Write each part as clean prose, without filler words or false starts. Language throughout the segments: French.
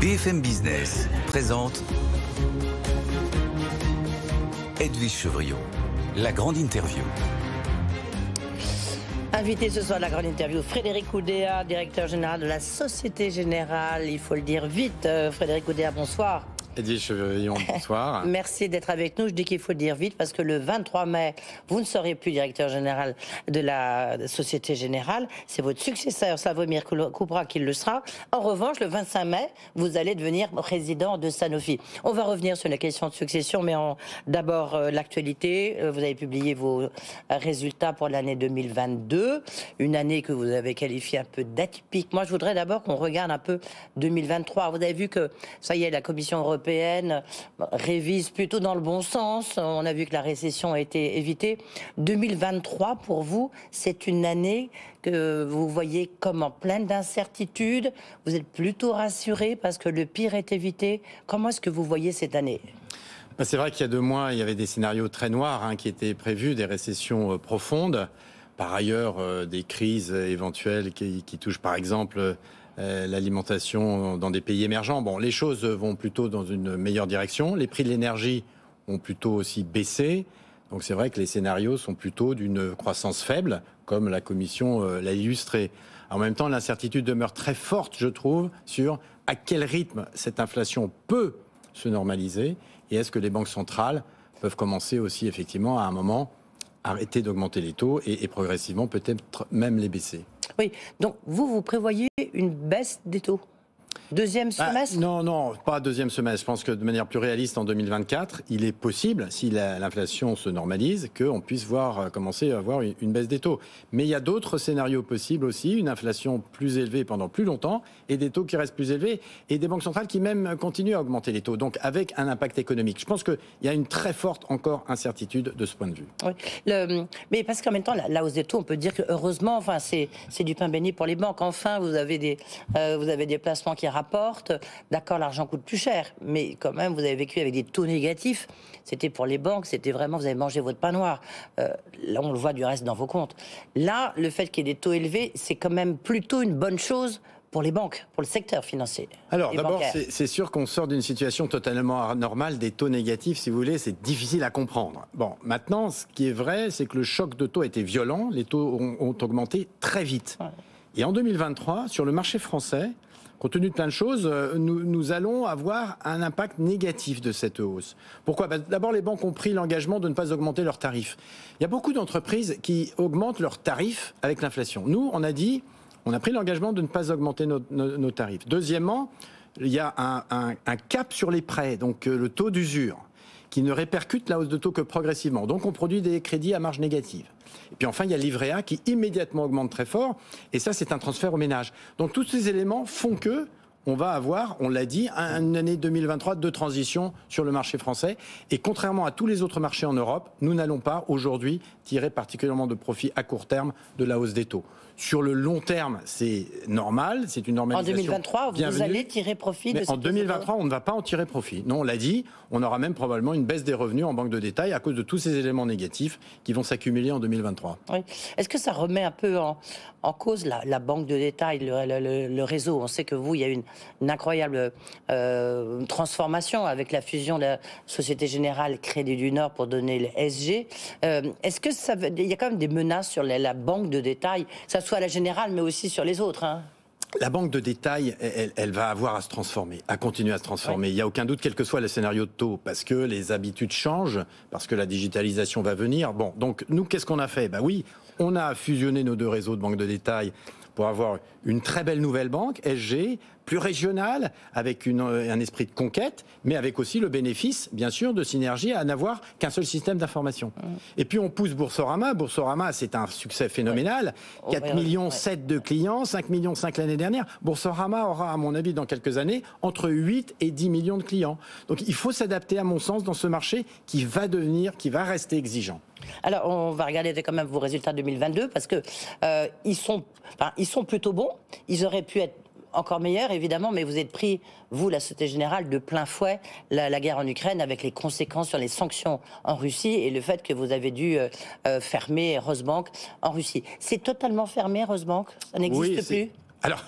BFM Business présente Edwige Chevrillon, la grande interview. Invité ce soir à la grande interview, Frédéric Oudéa, directeur général de la Société Générale. Il faut le dire vite. Frédéric Oudéa, bonsoir. Edwige Chevrillon, bonsoir. Merci d'être avec nous. Je dis qu'il faut le dire vite parce que le 23 mai, vous ne serez plus directeur général de la Société Générale. C'est votre successeur, Slawomir Krupa, qui le sera. En revanche, le 25 mai, vous allez devenir président de Sanofi. On va revenir sur la question de succession, mais d'abord l'actualité. Vous avez publié vos résultats pour l'année 2022, une année que vous avez qualifiée un peu d'atypique. Moi, je voudrais d'abord qu'on regarde un peu 2023. Vous avez vu que, ça y est, la Commission européenne révise plutôt dans le bon sens. On a vu que la récession a été évitée. 2023, pour vous, c'est une année que vous voyez comme en pleine d'incertitudes. Vous êtes plutôt rassuré parce que le pire est évité. Comment est-ce que vous voyez cette année ? C'est vrai qu'il y a 2 mois, il y avait des scénarios très noirs qui étaient prévus, des récessions profondes. Par ailleurs, des crises éventuelles qui touchent par exemple l'alimentation dans des pays émergents. Bon, les choses vont plutôt dans une meilleure direction. Les prix de l'énergie ont plutôt aussi baissé. Donc c'est vrai que les scénarios sont plutôt d'une croissance faible, comme la Commission l'a illustré. En même temps, l'incertitude demeure très forte, je trouve, sur à quel rythme cette inflation peut se normaliser et est-ce que les banques centrales peuvent commencer aussi effectivement à un moment arrêter d'augmenter les taux et progressivement peut-être même les baisser. Oui, donc vous prévoyez une baisse des taux ? Deuxième semestre ? Non, pas deuxième semestre. Je pense que de manière plus réaliste, en 2024, il est possible, si l'inflation se normalise, qu'on puisse commencer à voir une baisse des taux. Mais il y a d'autres scénarios possibles aussi, une inflation plus élevée pendant plus longtemps et des taux qui restent plus élevés et des banques centrales qui même continuent à augmenter les taux, donc avec un impact économique. Je pense qu'il y a une très forte encore incertitude de ce point de vue. Oui. Mais parce qu'en même temps, la hausse des taux, on peut dire que heureusement, c'est du pain béni pour les banques. Enfin, vous avez des placements qui rapporte. D'accord, l'argent coûte plus cher, mais quand même, vous avez vécu avec des taux négatifs. C'était pour les banques, c'était vraiment, vous avez mangé votre pain noir. Là, on le voit du reste dans vos comptes. Là, le fait qu'il y ait des taux élevés, c'est quand même plutôt une bonne chose pour les banques, pour le secteur financier. Alors d'abord, c'est sûr qu'on sort d'une situation totalement anormale, des taux négatifs, si vous voulez, c'est difficile à comprendre. Bon, maintenant, ce qui est vrai, c'est que le choc de taux a été violent, les taux ont augmenté très vite. Ouais. Et en 2023, sur le marché français, compte tenu de plein de choses, nous allons avoir un impact négatif de cette hausse. Pourquoi ? D'abord, les banques ont pris l'engagement de ne pas augmenter leurs tarifs. Il y a beaucoup d'entreprises qui augmentent leurs tarifs avec l'inflation. Nous, on a pris l'engagement de ne pas augmenter nos tarifs. Deuxièmement, il y a un cap sur les prêts, donc le taux d'usure, qui ne répercute la hausse de taux que progressivement. Donc on produit des crédits à marge négative. Et puis enfin, il y a le livret A qui immédiatement augmente très fort. Et ça, c'est un transfert au ménage. Donc tous ces éléments font que on va avoir, on l'a dit, une année 2023 de transition sur le marché français. Et contrairement à tous les autres marchés en Europe, nous n'allons pas aujourd'hui tirer particulièrement de profit à court terme de la hausse des taux. Sur le long terme, c'est normal, c'est une normalisation. En 2023, vous allez tirer profit de ce. En 2023, on ne va pas en tirer profit. Non, on l'a dit, on aura même probablement une baisse des revenus en banque de détail à cause de tous ces éléments négatifs qui vont s'accumuler en 2023. Oui. Est-ce que ça remet un peu en cause la banque de détail, le réseau ? On sait que vous, il y a une incroyable transformation avec la fusion de la Société Générale Crédit du Nord pour donner le SG. Est-ce que il y a quand même des menaces sur la banque de détail, que ça soit la Générale, mais aussi sur les autres, hein ? La banque de détail, elle va avoir à se transformer, à continuer à se transformer. Oui. Il n'y a aucun doute, quel que soit le scénario de taux, parce que les habitudes changent, parce que la digitalisation va venir. Bon, donc nous, qu'est-ce qu'on a fait ? Oui, on a fusionné nos 2 réseaux de banques de détail pour avoir une très belle nouvelle banque, SG, plus régionale, avec un esprit de conquête, mais avec aussi le bénéfice, bien sûr, de synergie à n'avoir qu'un seul système d'information. Et puis on pousse Boursorama. Boursorama, c'est un succès phénoménal. 4,7 millions de clients, 5,5 millions l'année dernière. Boursorama aura, à mon avis, dans quelques années, entre 8 et 10 millions de clients. Donc il faut s'adapter, à mon sens, dans ce marché qui va rester exigeant. Alors, on va regarder quand même vos résultats 2022 parce que ils sont plutôt bons. Ils auraient pu être encore meilleurs, évidemment, mais vous êtes pris, vous, la Société Générale, de plein fouet la guerre en Ukraine avec les conséquences sur les sanctions en Russie et le fait que vous avez dû fermer Rosbank en Russie. C'est totalement fermé, Rosbank ? Ça n'existe plus ? Alors,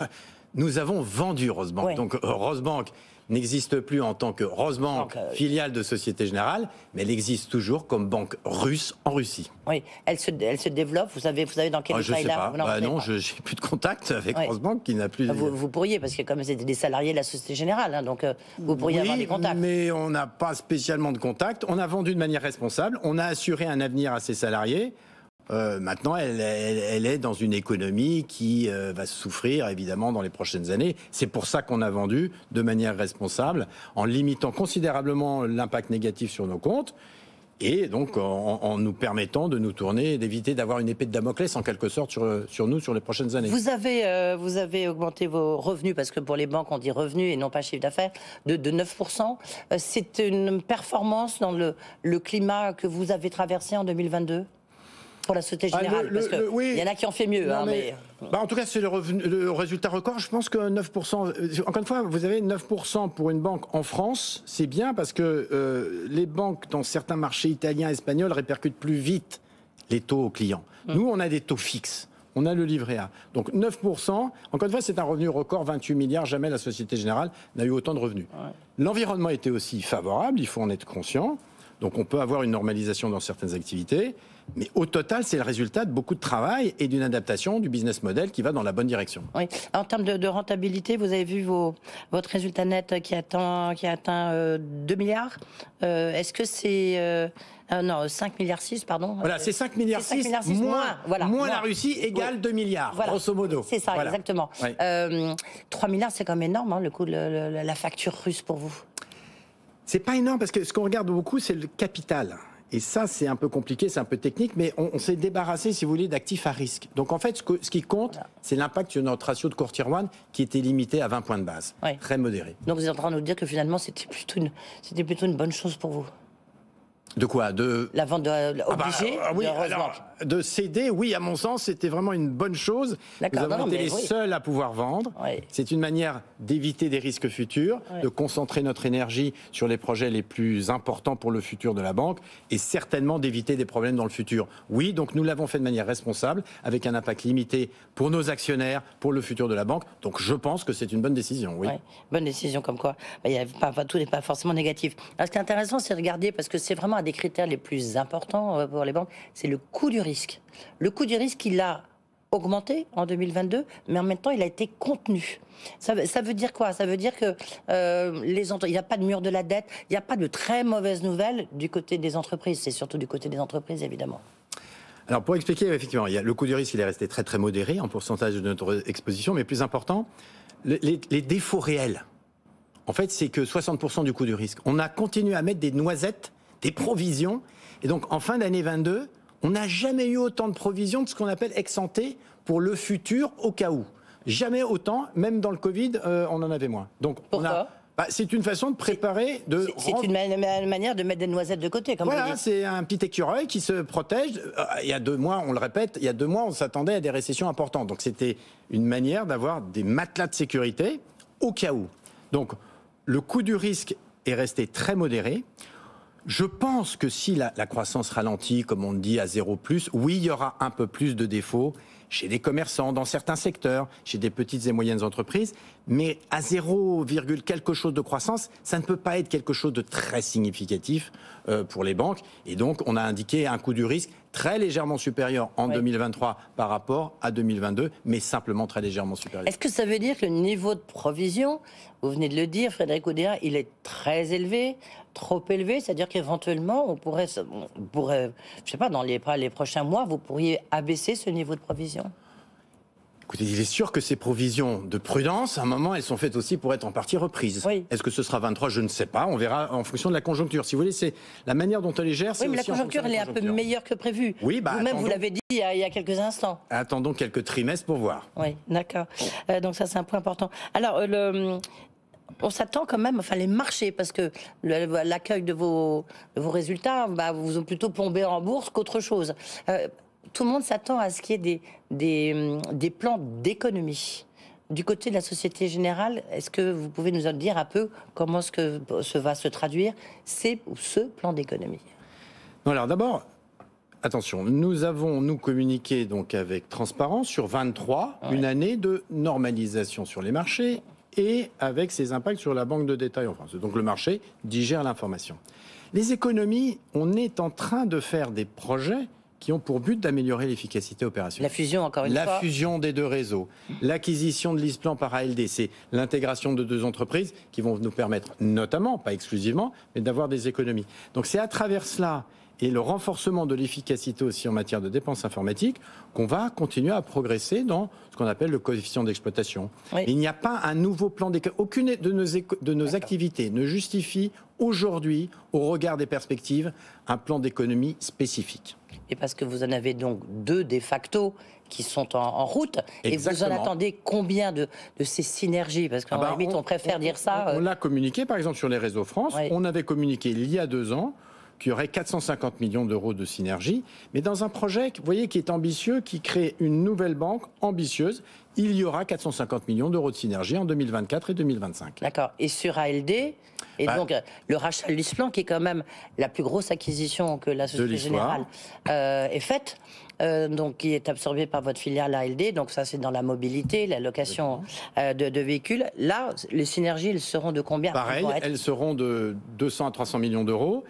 nous avons vendu Rosbank. Oui. Donc Rosbank n'existe plus en tant que Rosbank, filiale de Société Générale, mais elle existe toujours comme banque russe en Russie. Oui, elle se développe, vous savez dans quel état je sais pas. Non, je n'ai plus de contact avec Rosbank qui n'a plus... Vous pourriez, parce que comme c'était des salariés de la Société Générale, hein, donc vous pourriez avoir des contacts. Mais on n'a pas spécialement de contact. On a vendu de manière responsable, on a assuré un avenir à ses salariés. Maintenant, elle est dans une économie qui va souffrir, évidemment, dans les prochaines années. C'est pour ça qu'on a vendu de manière responsable, en limitant considérablement l'impact négatif sur nos comptes, et donc en nous permettant de nous tourner et d'éviter d'avoir une épée de Damoclès, en quelque sorte, sur nous, sur les prochaines années. Vous avez augmenté vos revenus, parce que pour les banques, on dit revenus et non pas chiffre d'affaires, de 9%. C'est une performance dans le climat que vous avez traversé en 2022 ? Pour la Société Générale, parce qu'il y en a qui ont fait mieux. En tout cas, c'est le résultat record. Je pense que 9%, encore une fois, vous avez 9% pour une banque en France, c'est bien parce que les banques dans certains marchés italiens, espagnols répercutent plus vite les taux aux clients. Nous, on a des taux fixes. On a le livret A. Donc 9%, encore une fois, c'est un revenu record, 28 milliards. Jamais la Société Générale n'a eu autant de revenus. L'environnement était aussi favorable, il faut en être conscient. Donc on peut avoir une normalisation dans certaines activités. Mais au total, c'est le résultat de beaucoup de travail et d'une adaptation du business model qui va dans la bonne direction. Oui. En termes de rentabilité, vous avez vu votre résultat net qui atteint 2 milliards. Est-ce que c'est... non, 5 milliards 6, pardon. Voilà, c'est 5 milliards 6, moins la Russie égale 2 milliards, grosso modo. C'est ça, exactement. 3 milliards, c'est quand même énorme, hein, le coût de la facture russe pour vous. C'est pas énorme, parce que ce qu'on regarde beaucoup, c'est le capital. Et ça, c'est un peu compliqué, c'est un peu technique, mais on s'est débarrassé, si vous voulez, d'actifs à risque. Donc en fait, ce qui compte, c'est l'impact sur notre ratio de Core Tier 1 qui était limité à 20 points de base. Très modéré. Donc vous êtes en train de nous dire que finalement, c'était plutôt une bonne chose pour vous. De quoi? La vente obligée oui, de Rosbank. alors, de céder, oui, à mon sens, c'était vraiment une bonne chose. Nous avons été les seuls à pouvoir vendre. C'est une manière d'éviter des risques futurs, de concentrer notre énergie sur les projets les plus importants pour le futur de la banque et certainement d'éviter des problèmes dans le futur. Oui, donc nous l'avons fait de manière responsable, avec un impact limité pour nos actionnaires, pour le futur de la banque. Donc je pense que c'est une bonne décision, oui. Bonne décision, comme quoi tout n'est pas forcément négatif. Alors, ce qui est intéressant, c'est de regarder, parce que c'est vraiment un des critères les plus importants pour les banques, c'est le coût du risque. Le coût du risque, il a augmenté en 2022, mais en même temps, il a été contenu. Ça veut dire quoi? Ça veut dire que il n'y a pas de mur de la dette, il n'y a pas de très mauvaises nouvelles du côté des entreprises. C'est surtout du côté des entreprises, évidemment. Alors, pour expliquer, effectivement, le coût du risque, il est resté très, très modéré en pourcentage de notre exposition, mais plus important, les défauts réels. En fait, c'est que 60% du coût du risque. On a continué à mettre des noisettes, des provisions, et donc en fin d'année 22, on n'a jamais eu autant de provisions de ce qu'on appelle ex-ante pour le futur au cas où. Jamais autant, même dans le Covid, on en avait moins. Donc, pourquoi? C'est une façon de préparer... C'est une manière de mettre des noisettes de côté, comme vous dites. C'est un petit écureuil qui se protège. Il y a 2 mois, on le répète, il y a 2 mois, on s'attendait à des récessions importantes. Donc c'était une manière d'avoir des matelas de sécurité au cas où. Donc le coût du risque est resté très modéré. Je pense que si la croissance ralentit, comme on dit, à 0+, oui, il y aura un peu plus de défauts chez les commerçants, dans certains secteurs, chez des petites et moyennes entreprises, mais à 0, quelque chose de croissance, ça ne peut pas être quelque chose de très significatif pour les banques. Et donc, on a indiqué un coût du risque très légèrement supérieur en 2023 par rapport à 2022, mais simplement très légèrement supérieur. Est-ce que ça veut dire que le niveau de provision, vous venez de le dire, Frédéric Oudéa, il est très élevé, trop élevé, c'est-à-dire qu'éventuellement, on pourrait, je sais pas, dans les prochains mois, vous pourriez abaisser ce niveau de provision? Écoutez, il est sûr que ces provisions de prudence, à un moment, elles sont faites aussi pour être en partie reprises. Est-ce que ce sera 23? Je ne sais pas. On verra en fonction de la conjoncture. Si vous voulez, c'est la manière dont on les gère. Oui, mais la conjoncture, elle est un peu meilleure que prévu. Oui, vous-même, vous l'avez dit il y a quelques instants. Attendons quelques trimestres pour voir. Oui, d'accord. Donc ça, c'est un point important. Alors, on s'attend quand même, enfin les marchés, parce que l'accueil de vos résultats vous ont plutôt plombé en bourse qu'autre chose. Tout le monde s'attend à ce qu'il y ait des plans d'économie. Du côté de la Société Générale, est-ce que vous pouvez nous en dire un peu comment va se traduire ce plan d'économie? Alors d'abord, attention, nous avons, communiqué donc avec transparence sur 23, une année de normalisation sur les marchés et avec ses impacts sur la banque de détail en France. Donc le marché digère l'information. Les économies, on est en train de faire des projets qui ont pour but d'améliorer l'efficacité opérationnelle. La fusion, encore une fois. La fusion des deux réseaux, l'acquisition de LeasePlan par ALD, c'est l'intégration de deux entreprises qui vont nous permettre notamment, pas exclusivement, mais d'avoir des économies. Donc c'est à travers cela et le renforcement de l'efficacité aussi en matière de dépenses informatiques qu'on va continuer à progresser dans ce qu'on appelle le coefficient d'exploitation. Oui. Il n'y a pas un nouveau plan d'économie. Aucune de nos activités ne justifie aujourd'hui, au regard des perspectives, un plan d'économie spécifique. Et parce que vous en avez donc 2 de facto qui sont en route. Exactement. Et vous en attendez combien de ces synergies? Parce qu'en limite, on préfère dire ça. On l'a communiqué, par exemple, sur les réseaux France. Oui. On avait communiqué il y a 2 ans qu'il y aurait 450 millions d'euros de synergie, mais dans un projet, vous voyez, qui est ambitieux, qui crée une nouvelle banque ambitieuse. Il y aura 450 millions d'euros de synergie en 2024 et 2025. D'accord. Et sur ALD, et donc le rachat de LeasePlan, qui est quand même la plus grosse acquisition que la Société Générale ait faite, donc qui est absorbée par votre filiale ALD, donc ça c'est dans la mobilité, la location de véhicules. Là, les synergies, elles seront de combien? Pareil, elles seront de 200 à 300 millions d'euros.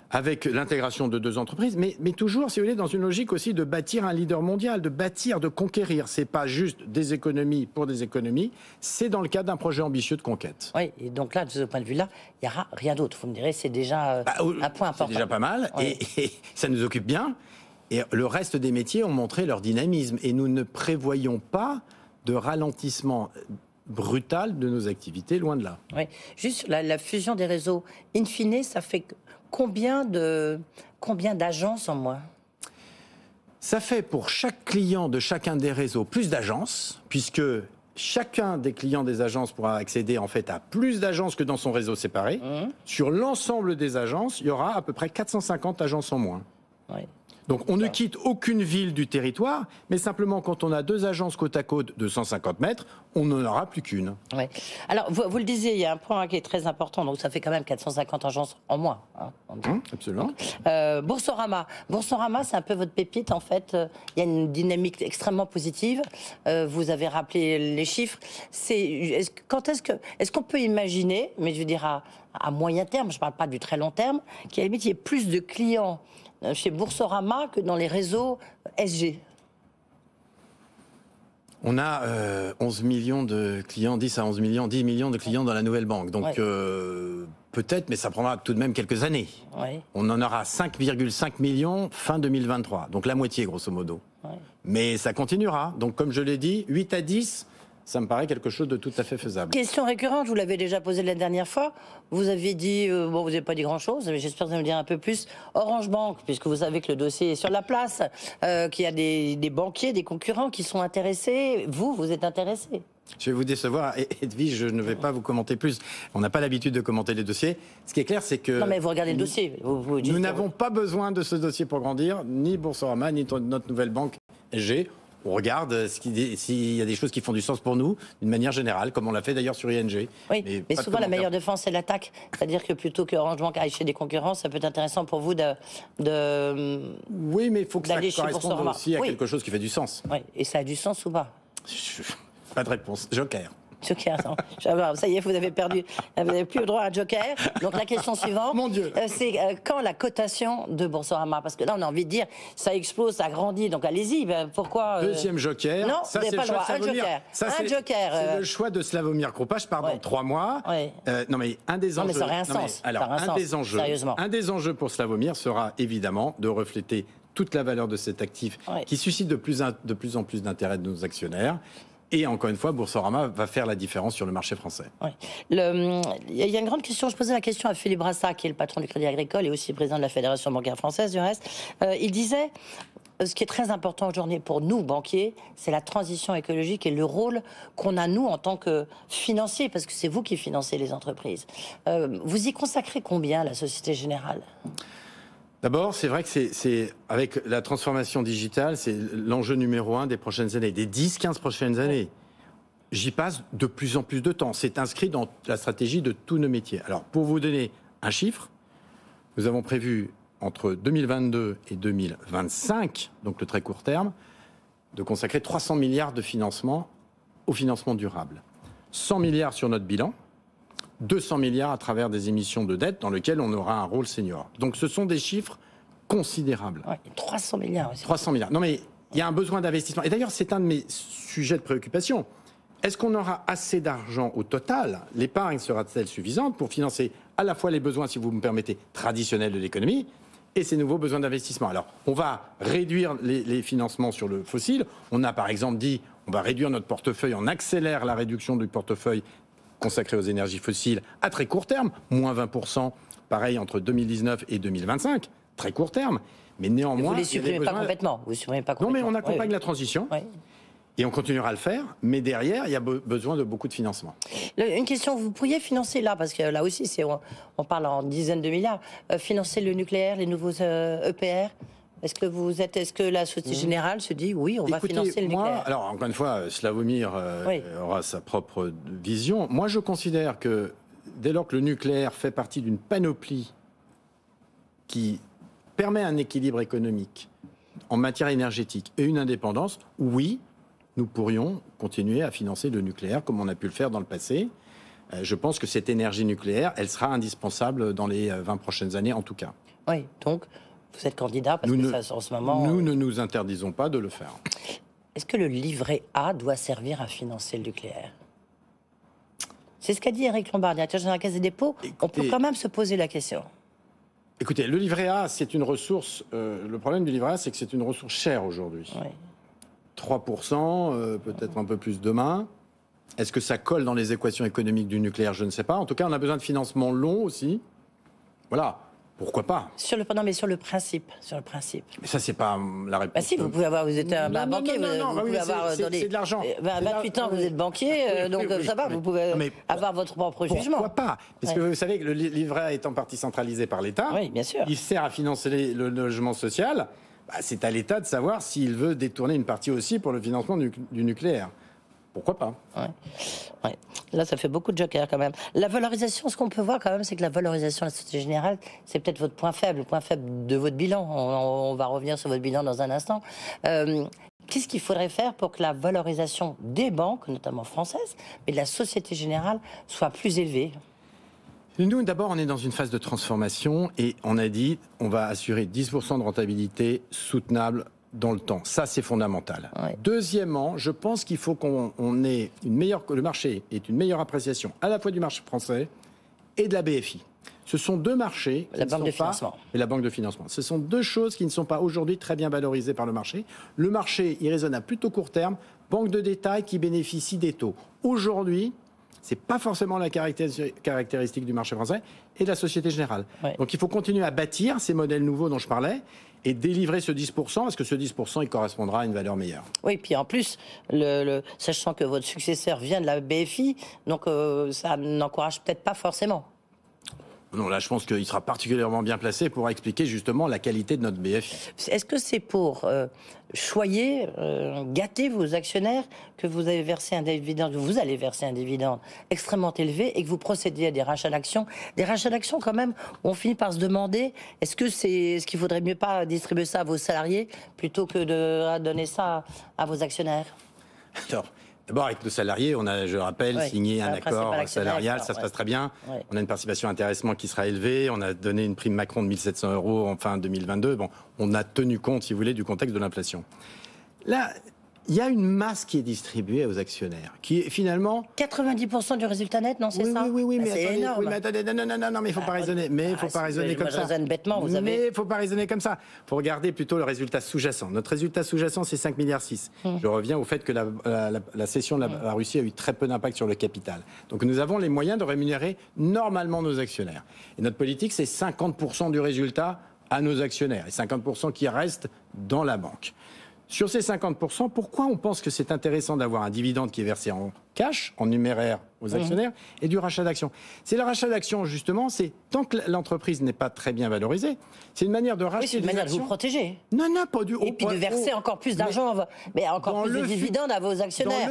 Avec l'intégration de 2 entreprises, mais toujours, si vous voulez, dans une logique aussi de bâtir un leader mondial, de conquérir. C'est pas juste des économies pour des économies, c'est dans le cadre d'un projet ambitieux de conquête. Oui, et donc là, de ce point de vue-là, il n'y aura rien d'autre. Vous me direz, c'est déjà un point important. C'est déjà pas mal, et ça nous occupe bien. Et le reste des métiers ont montré leur dynamisme, et nous ne prévoyons pas de ralentissement brutal de nos activités, loin de là. Oui, juste la fusion des réseaux, in fine, ça fait combien d'agences en moins? Ça fait pour chaque client de chacun des réseaux plus d'agences, puisque chacun des clients des agences pourra accéder en fait à plus d'agences que dans son réseau séparé. Sur l'ensemble des agences, il y aura à peu près 450 agences en moins. Oui. Donc on ne quitte aucune ville du territoire, mais simplement quand on a 2 agences côte à côte de 150 mètres, on n'en aura plus qu'une. Oui. Alors vous le disiez, il y a un point qui est très important, donc ça fait quand même 450 agences en moins. Absolument. Boursorama, c'est un peu votre pépite en fait. Il y a une dynamique extrêmement positive. Vous avez rappelé les chiffres. Est-ce qu'on peut imaginer, mais je veux dire à moyen terme, je ne parle pas du très long terme, qu'à la limite il y ait plus de clients chez Boursorama que dans les réseaux SG? On a 11 millions de clients, 10 millions de clients dans la nouvelle banque. Donc peut-être, mais ça prendra tout de même quelques années. Ouais. On en aura 5,5 millions fin 2023. Donc la moitié, grosso modo. Ouais. Mais ça continuera. Donc comme je l'ai dit, 8 à 10... ça me paraît quelque chose de tout à fait faisable. Question récurrente, je vous l'avais déjà posée la dernière fois. Vous aviez dit, bon, vous n'avez pas dit grand-chose, mais j'espère que vous allez me dire un peu plus. Orange Bank, puisque vous savez que le dossier est sur la place, qu'il y a des banquiers, des concurrents qui sont intéressés. Vous êtes intéressé? Je vais vous décevoir, Edwige, je ne vais pas vous commenter plus. On n'a pas l'habitude de commenter les dossiers. Ce qui est clair, c'est que... Non, mais vous regardez le dossier. Nous n'avons pas besoin de ce dossier pour grandir, ni Boursorama, ni notre nouvelle banque SG. On regarde s'il y a des choses qui font du sens pour nous, d'une manière générale, comme on l'a fait d'ailleurs sur ING. Oui, mais souvent la meilleure défense, c'est l'attaque. C'est-à-dire que plutôt que Orange Bank aille chez des concurrents, ça peut être intéressant pour vous Oui, mais il faut que ça corresponde aussi à quelque chose qui fait du sens. Oui, et ça a du sens ou pas? Pas de réponse. Joker. Joker, non. Ça y est, vous avez perdu. Vous n'avez plus le droit à un joker. Donc la question suivante, mon Dieu, c'est quand la cotation de Boursorama? Parce que là, on a envie de dire, ça explose, ça grandit, donc allez-y. Ben, pourquoi Deuxième joker. Non, ça, vous n'avez pas le droit. Un joker. C'est le choix de Slawomir Krupa. Je pars dans 3 mois. Ouais. Non, mais un des enjeux. Non, mais ça n'a rien sens. Alors, un des enjeux pour Slawomir sera évidemment de refléter toute la valeur de cet actif qui suscite de plus en plus d'intérêt de nos actionnaires. Et encore une fois, Boursorama va faire la différence sur le marché français. Oui. Il y a une grande question. Je posais la question à Philippe Brassa, qui est le patron du Crédit Agricole et aussi président de la Fédération bancaire française, du reste. Il disait, ce qui est très important aujourd'hui pour nous, banquiers, c'est la transition écologique et le rôle qu'on a, nous, en tant que financiers, parce que c'est vous qui financez les entreprises. Vous y consacrez combien, la Société Générale ? D'abord, c'est vrai que c'est avec la transformation digitale, c'est l'enjeu numéro 1 des prochaines années, des 10-15 prochaines années. J'y passe de plus en plus de temps. C'est inscrit dans la stratégie de tous nos métiers. Alors, pour vous donner un chiffre, nous avons prévu entre 2022 et 2025, donc le très court terme, de consacrer 300 milliards de financement au financement durable. 100 milliards sur notre bilan, 200 milliards à travers des émissions de dette dans lesquelles on aura un rôle senior. Donc ce sont des chiffres considérables. Ouais, 300 milliards. 300 milliards. Non mais il y a un besoin d'investissement. Et d'ailleurs, c'est un de mes sujets de préoccupation. Est-ce qu'on aura assez d'argent au total? L'épargne sera-t-elle suffisante pour financer à la fois les besoins, si vous me permettez, traditionnels de l'économie et ces nouveaux besoins d'investissement? Alors, on va réduire les financements sur le fossile. On a par exemple dit, on va réduire notre portefeuille, on accélère la réduction du portefeuille consacré aux énergies fossiles à très court terme, moins 20%, pareil entre 2019 et 2025, très court terme. Mais néanmoins, vous ne les supprimez pas complètement. Vous supprimez pas complètement. Non, mais on accompagne la transition. Oui. Et on continuera à le faire, mais derrière, il y a besoin de beaucoup de financement. Une question, vous pourriez financer là, parce que là aussi, on parle en dizaines de milliards, financer le nucléaire, les nouveaux EPR. Est-ce que la Société Générale se dit oui, on va financer le nucléaire? Alors, encore une fois, Slawomir aura sa propre vision. Moi, je considère que dès lors que le nucléaire fait partie d'une panoplie qui permet un équilibre économique en matière énergétique et une indépendance, oui, nous pourrions continuer à financer le nucléaire comme on a pu le faire dans le passé. Je pense que cette énergie nucléaire, elle sera indispensable dans les 20 prochaines années en tout cas. Oui, donc vous êtes candidat parce que ça, en ce moment... Nous ne nous interdisons pas de le faire. Est-ce que le livret A doit servir à financer le nucléaire? C'est ce qu'a dit Éric Lombard, directeur général de la Caisse des dépôts. On peut quand même se poser la question. Écoutez, le livret A, c'est une ressource... le problème du livret A, c'est que c'est une ressource chère aujourd'hui. Oui. 3%, peut-être un peu plus demain. Est-ce que ça colle dans les équations économiques du nucléaire? Je ne sais pas. En tout cas, on a besoin de financement long aussi. Voilà. Pourquoi pas? Non, mais sur le principe. Mais ça, c'est pas la réponse. Bah si, vous pouvez avoir, vous êtes un banquier, vous pouvez avoir c'est de l'argent. 28 ans, vous êtes banquier, donc ça va, vous pouvez avoir votre propre jugement. Pourquoi pas? Parce que vous savez que le livret A est en partie centralisé par l'État. Oui, bien sûr. Il sert à financer le logement social. Bah, c'est à l'État de savoir s'il veut détourner une partie aussi pour le financement du nucléaire. Pourquoi pas? Ouais. Là, ça fait beaucoup de jokers quand même. La valorisation, ce qu'on peut voir quand même, c'est que la valorisation de la Société Générale, c'est peut-être votre point faible, le point faible de votre bilan. On va revenir sur votre bilan dans un instant. Qu'est-ce qu'il faudrait faire pour que la valorisation des banques, notamment françaises, mais de la Société Générale, soit plus élevée? Nous, d'abord, on est dans une phase de transformation et on a dit on va assurer 10% de rentabilité soutenable dans le temps. Ça, c'est fondamental. Ouais. Deuxièmement, je pense qu'il faut qu'on ait que le marché ait une meilleure appréciation à la fois du marché français et de la BFI. Ce sont deux marchés. La banque de financement. Et la banque de financement. Ce sont deux choses qui ne sont pas aujourd'hui très bien valorisées par le marché. Le marché, il raisonne à plutôt court terme. Banque de détail qui bénéficie des taux. Aujourd'hui, c'est pas forcément la caractéristique du marché français et de la Société Générale. Ouais. Donc il faut continuer à bâtir ces modèles nouveaux dont je parlais et délivrer ce 10%, parce que ce 10%, il correspondra à une valeur meilleure. Oui, puis en plus, sachant que votre successeur vient de la BFI, donc ça n'encourage peut-être pas forcément. Non, là, je pense qu'il sera particulièrement bien placé pour expliquer justement la qualité de notre BFI. Est-ce que c'est pour choyer, gâter vos actionnaires que vous avez versé un dividende, que vous allez verser un dividende extrêmement élevé et que vous procédez à des rachats d'actions? Des rachats d'actions, quand même, on finit par se demander, est-ce qu'il faudrait mieux pas distribuer ça à vos salariés plutôt que de donner ça à vos actionnaires? Alors, d'abord, avec nos salariés, on a, je rappelle, signé un accord salarial, ça se passe très bien. Ouais. On a une participation intéressement qui sera élevée. On a donné une prime Macron de 1 700 € en fin 2022. Bon, on a tenu compte, si vous voulez, du contexte de l'inflation. Là, il y a une masse qui est distribuée aux actionnaires, qui est finalement... 90% du résultat net, non, c'est ça? Oui, mais c'est énorme. Oui, mais attendez, non, mais il ne faut pas raisonner. Mais il faut pas raisonner comme ça. Je raisonne bêtement, vous avez... Mais il ne faut pas raisonner comme ça. Il faut regarder plutôt le résultat sous-jacent. Notre résultat sous-jacent, c'est 5,6 milliards. Je reviens au fait que la cession de la Russie a eu très peu d'impact sur le capital. Donc nous avons les moyens de rémunérer normalement nos actionnaires. Et notre politique, c'est 50% du résultat à nos actionnaires et 50% qui restent dans la banque. Sur ces 50%, pourquoi on pense que c'est intéressant d'avoir un dividende qui est versé en cash, en numéraire aux actionnaires, et du rachat d'actions? C'est le rachat d'actions, justement, c'est tant que l'entreprise n'est pas très bien valorisée, c'est une manière de racheter des actions. Oui, c'est une manière de vous protéger. Non, pas du tout. Et puis de verser encore plus d'argent, mais encore plus de dividendes à vos actionnaires.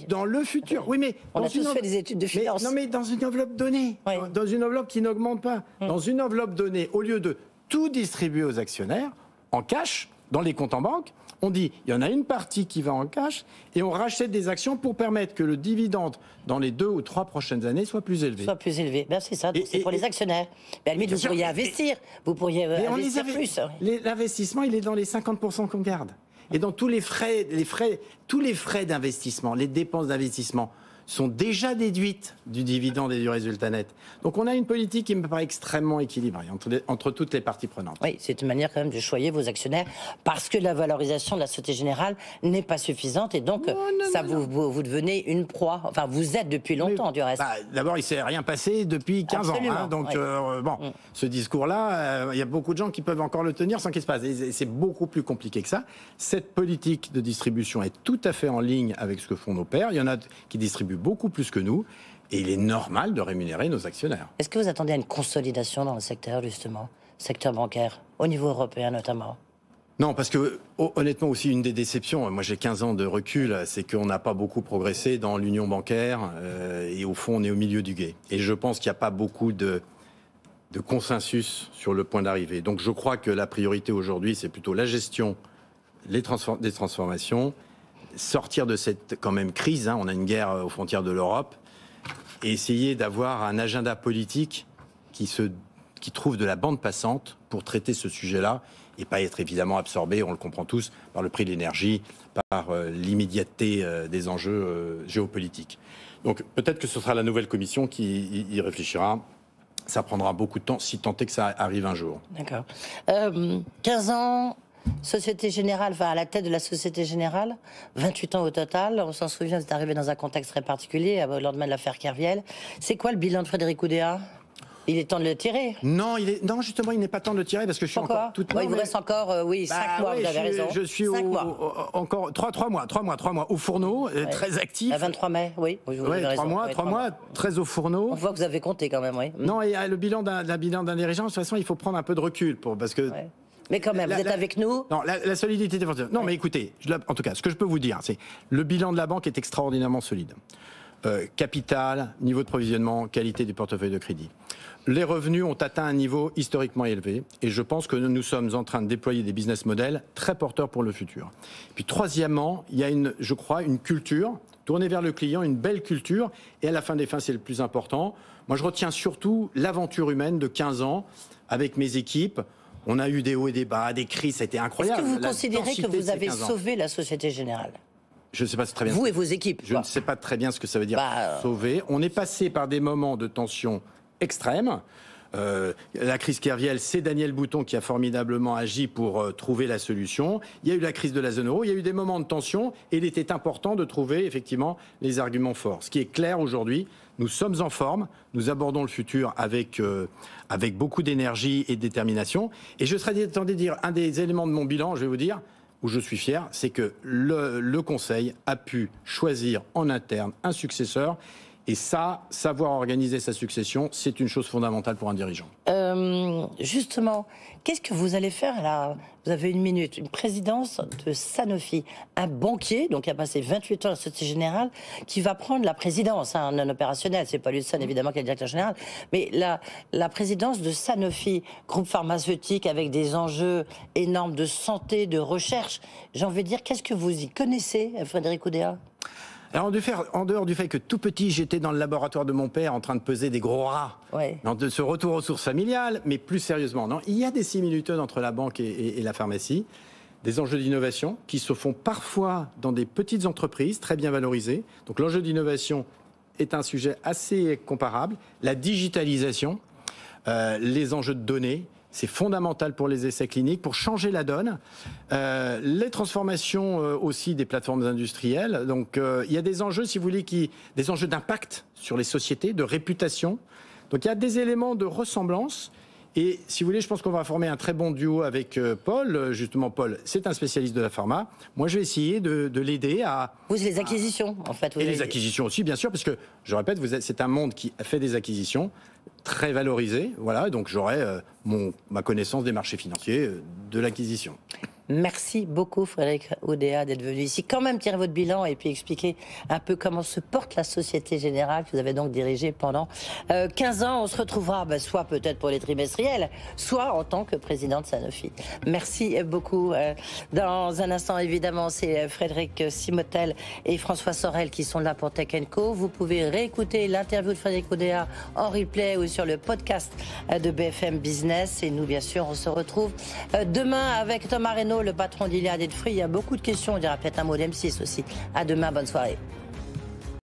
Dans le futur. Oui, mais on a tous fait des études de finance. Non, mais dans une enveloppe donnée, dans une enveloppe qui n'augmente pas, dans une enveloppe donnée, au lieu de tout distribuer aux actionnaires en cash, dans les comptes en banque. On dit, il y en a une partie qui va en cash et on rachète des actions pour permettre que le dividende dans les 2 ou 3 prochaines années soit plus élevé. Ben, c'est ça, c'est pour les actionnaires. Mais à la limite, vous pourriez investir, vous pourriez investir plus. L'investissement, il est dans les 50% qu'on garde. Et dans tous les frais d'investissement, les dépenses d'investissement sont déjà déduites du dividende et du résultat net. Donc on a une politique qui me paraît extrêmement équilibrée entre toutes les parties prenantes. Oui, c'est une manière quand même de choyer vos actionnaires parce que la valorisation de la Société Générale n'est pas suffisante et donc vous devenez une proie. Enfin, vous êtes depuis longtemps du reste. D'abord, il ne s'est rien passé depuis 15 Absolument, ans. Donc ce discours-là, il y a beaucoup de gens qui peuvent encore le tenir sans qu'il se passe. Et c'est beaucoup plus compliqué que ça. Cette politique de distribution est tout à fait en ligne avec ce que font nos pairs. Il y en a qui distribuent beaucoup plus que nous, et il est normal de rémunérer nos actionnaires. Est-ce que vous attendez à une consolidation dans le secteur, justement, secteur bancaire, au niveau européen notamment? Non, parce que honnêtement aussi une des déceptions, moi j'ai 15 ans de recul, c'est qu'on n'a pas beaucoup progressé dans l'union bancaire, et au fond on est au milieu du gué. Et je pense qu'il n'y a pas beaucoup de consensus sur le point d'arrivée. Donc je crois que la priorité aujourd'hui, c'est plutôt la gestion des transformations, sortir de cette quand même crise, on a une guerre aux frontières de l'Europe, et essayer d'avoir un agenda politique qui trouve de la bande passante pour traiter ce sujet-là, et pas être évidemment absorbé, on le comprend tous, par le prix de l'énergie, par l'immédiateté des enjeux géopolitiques. Donc peut-être que ce sera la nouvelle commission qui y réfléchira. Ça prendra beaucoup de temps, si tant est que ça arrive un jour. D'accord. 15 ans... Société Générale, à la tête de la Société Générale, 28 ans au total. On s'en souvient, vous êtes arrivé dans un contexte très particulier, au lendemain de l'affaire Kerviel. C'est quoi le bilan de Frédéric Oudéa? Il est temps de le tirer. Non, justement, il n'est pas temps de le tirer parce que je suis encore toute. Il vous reste encore, 5 mois, vous avez raison. Je suis encore 3 mois au fourneau, très actif. À 23 mai, oui. Vous avez raison. 3 mois, très au fourneau. On voit que vous avez compté quand même, oui. Non, et le bilan d'un dirigeant, de toute façon, il faut prendre un peu de recul parce que. Ouais. Mais quand même, vous êtes avec nous. Non, la solidité défensive. Non, mais écoutez, en tout cas, ce que je peux vous dire, c'est le bilan de la banque est extraordinairement solide. Capital, niveau de provisionnement, qualité du portefeuille de crédit. Les revenus ont atteint un niveau historiquement élevé et je pense que nous sommes en train de déployer des business models très porteurs pour le futur. Puis troisièmement, il y a je crois, une culture tournée vers le client, une belle culture, et à la fin des fins, c'est le plus important. Moi, je retiens surtout l'aventure humaine de 15 ans avec mes équipes. On a eu des hauts et des bas, des crises, ça a été incroyable. Est-ce que vous considérez que vous avez sauvé la Société Générale? Je ne sais pas très bien. Vous et vos équipes. Je ne sais pas très bien ce que ça veut dire sauver. On est passé par des moments de tension extrême. La crise Kerviel, c'est Daniel Bouton qui a formidablement agi pour trouver la solution. Il y a eu la crise de la zone euro, il y a eu des moments de tension et il était important de trouver effectivement les arguments forts. Ce qui est clair aujourd'hui, nous sommes en forme, nous abordons le futur avec beaucoup d'énergie et de détermination. Et je serais tenté de dire, un des éléments de mon bilan, je vais vous dire, où je suis fier, c'est que le Conseil a pu choisir en interne un successeur. Et ça, savoir organiser sa succession, c'est une chose fondamentale pour un dirigeant. Justement, qu'est-ce que vous allez faire là? Vous avez une minute, une présidence de Sanofi, un banquier, donc qui a passé 28 ans à la Société Générale, qui va prendre la présidence, non opérationnelle, c'est pas Lucien évidemment qui est le directeur général, mais la présidence de Sanofi, groupe pharmaceutique avec des enjeux énormes de santé, de recherche. J'ai envie de dire, qu'est-ce que vous y connaissez, Frédéric Oudéa? Alors, en dehors du fait que tout petit, j'étais dans le laboratoire de mon père en train de peser des gros rats, de ce retour aux sources familiales, mais plus sérieusement, non, il y a des similitudes entre la banque et la pharmacie, des enjeux d'innovation qui se font parfois dans des petites entreprises très bien valorisées. Donc l'enjeu d'innovation est un sujet assez comparable. La digitalisation, les enjeux de données, c'est fondamental pour les essais cliniques, pour changer la donne. Les transformations aussi des plateformes industrielles. Donc il y a des enjeux, si vous voulez, des enjeux d'impact sur les sociétés, de réputation. Donc il y a des éléments de ressemblance. Et si vous voulez, je pense qu'on va former un très bon duo avec Paul. Justement, Paul, c'est un spécialiste de la pharma. Moi, je vais essayer de l'aider à... Vous, les acquisitions, en fait. Et les acquisitions aussi, bien sûr, parce que, je répète, c'est un monde qui fait des acquisitions très valorisées. Voilà, donc j'aurai ma connaissance des marchés financiers, de l'acquisition. Merci beaucoup Frédéric Oudéa d'être venu ici. Quand même tirer votre bilan et puis expliquer un peu comment se porte la Société Générale que vous avez donc dirigée pendant 15 ans. On se retrouvera soit peut-être pour les trimestriels, soit en tant que président de Sanofi. Merci beaucoup. Dans un instant, évidemment, c'est Frédéric Simotel et François Sorel qui sont là pour Tech & Co. Vous pouvez réécouter l'interview de Frédéric Oudéa en replay ou sur le podcast de BFM Business. Et nous, bien sûr, on se retrouve demain avec Thomas Reynaud, le patron d'Iliade et de Free. Il y a beaucoup de questions. On dira peut-être un mot d'M6 aussi. À demain. Bonne soirée.